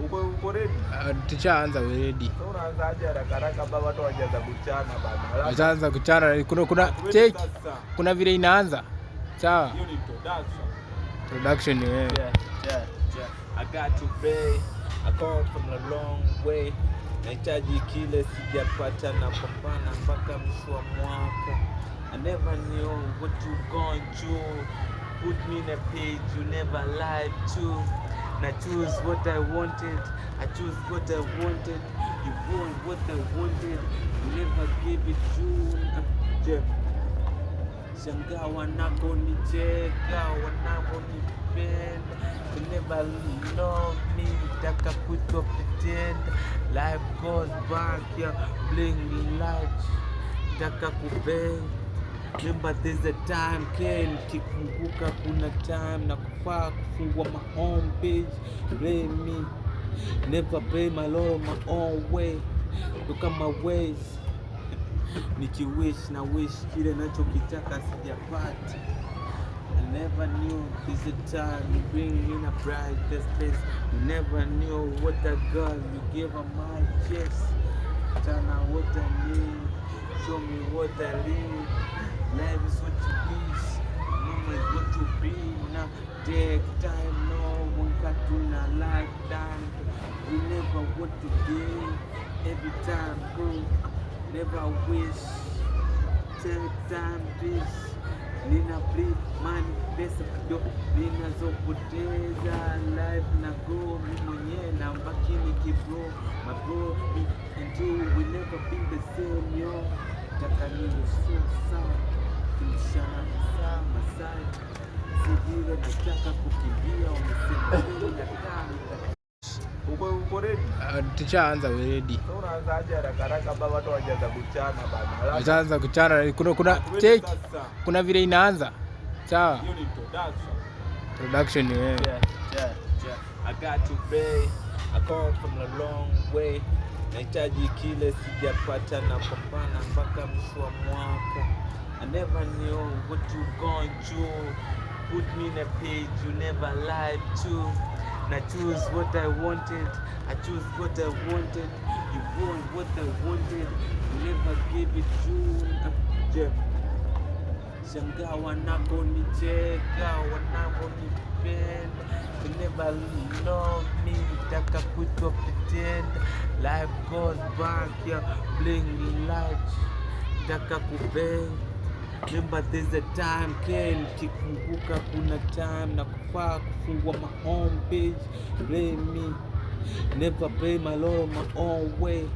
Uko ready? Tushaanza ready. Sasa unaanza aje haraka baba, watu wajaanza kuchana bana. Wajaanza kuchana, kuna check. Kuna vile inaanza. Sawa. Hiyo ni introduction. Production Yeah. I got you babe. I come from a long way. Nahitaji kile sijapata na pambana mpaka mwisho wa mwaka. I never knew what you going through. Put me in a page you never lied to. And I choose what I wanted. I choose what I wanted. You want what I wanted. You never gave it to. Shangaa wanaponicheka, wanaponipenda. You never love me, taka kuitwa pretend. Life goes back, yeah, bling light, taka kubeng. Remember there's a time, Ken, kikumbuka kuna time na kufaa kufungua my own page. Blame me, never pay my law my own way. Look at my ways. Nikiwish na wish kile nachokitaka sijapata. I never knew this a time you bring in a brightest place. You never knew what I got, you gave her my chest. Turn out what I need, show me what I need. Life is what you wish, mama is what you be. Now take time, no one got to na lifetime. You never what to give, every time bro. Never wish, take time this. Nina bleed money, pesa kidogo ninazopoteza. Life na go, mimi mwenyewe na mbaki nikibro. My bro, me and you, we never been the same yo. Taka niwe so sawa, kimshana saa masai. Sijira nataka kukimbia, wamesema mimi nataka. Uko ready? Tushaanza ready. Sasa unaanza aje haraka baba, watu wajaanza kuchana bana. Wajaanza kuchana, kuna check. Kuna vile inaanza. Sawa. Hiyo ni introduction. Production yeah. I got you babe. I come from a long way. Nahitaji kile sijapata na pambana mpaka mwisho wa mwaka. I never knew what you going through. Put me in a page you never lied to. And I choose what I wanted. I choose what I wanted. You want what I wanted. You never gave it to. Shangaa wanaponicheka, wanaponipenda. You never love me, taka kuitwa pretend. Life goes back, yeah, bling light, taka kubeng. Remember there's a time, Ken, kikumbuka kuna time na kufaa kufungua my own page. Blame me, never pay my law my own way.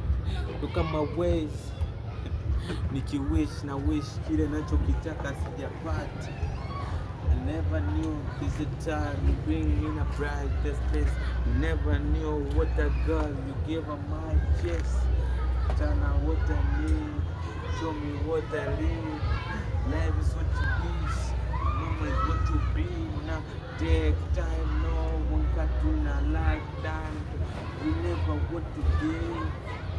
Look at my ways. Nikiwish na wish kile nachokitaka sijapata. I never knew this a time you bring in a brightest place. You never knew what I got, you gave her my chest. Turn out what I need, show me what I need. Life is what you wish, mama is what you be. Now take time, no one got to na lifetime. You never what to give,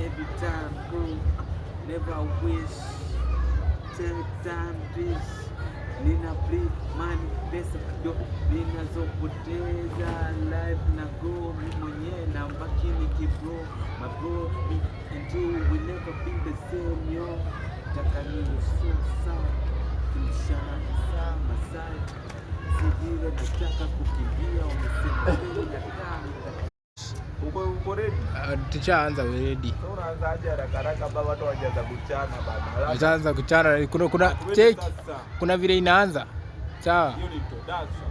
every time bro. Never wish, take time this. Nina bleed money, pesa kidogo ninazopoteza. Life na go, mimi mwenyewe na mbaki nikibro. My bro, me and you, we never been the same yo. Taka niwe so sawa, kimshana saa masai. Sijira nataka kukimbia, wamesema mimi nataka. Uko ready? Tushaanza ready. Sasa unaanza aje haraka baba, watu wajaanza kuchana bana. Wajaanza kuchana, kuna check. Kuna vile inaanza. Sawa. Hiyo ni introduction.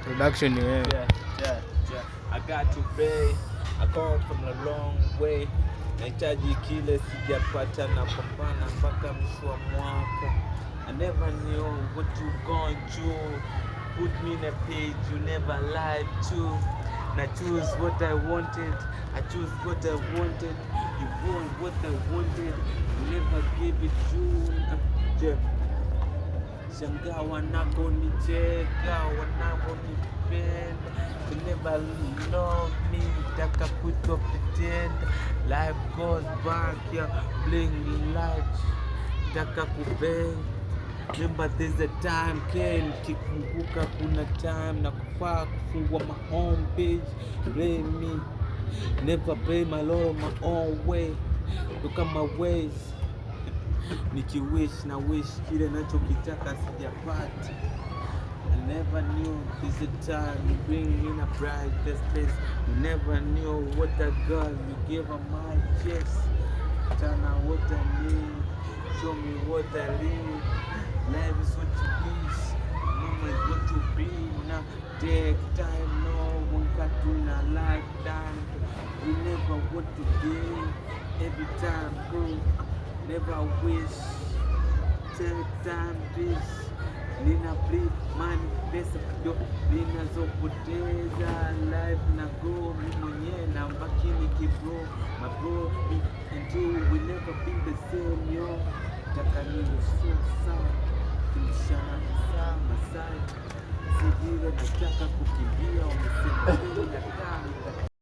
Production yeah. I got you babe. I come from a long way. Nahitaji kile sijapata na pambana mpaka mwisho wa mwaka. I never knew what you going through. Put me in a page you never lied to. And I choose what I wanted. I choose what I wanted. You want what I wanted. You never gave it to. Shangaa wanaponicheka, wanaponipenda. You never love me, taka kuitwa pretend. Life goes back, yeah, bling light, taka kubeng. Remember there's a time, Ken, kikumbuka kuna time na kufaa kufungua my own page. Blame me, Never pay my law my own way. Look at my ways. Nikiwish na wish kile nachokitaka sijapata. I never knew this is the time you bring in a brightest place. You never knew what a girl you gave her my chest. Turn out what I need. Show me what I need. Life is what you wish. Mama is what you be. Now take time, no one got to not like that. We never want to give. Every time, bro. Never wish. Take time, please. Nina breathe, money, pesa kidogo ninazopoteza. Life na go, mimi mwenyewe na mbaki nikibro. My bro, me and you will never be the same, yo. Taka niwe so sawa, kimshana saa masai. Sijile nataka kukimbia, wamesema nataka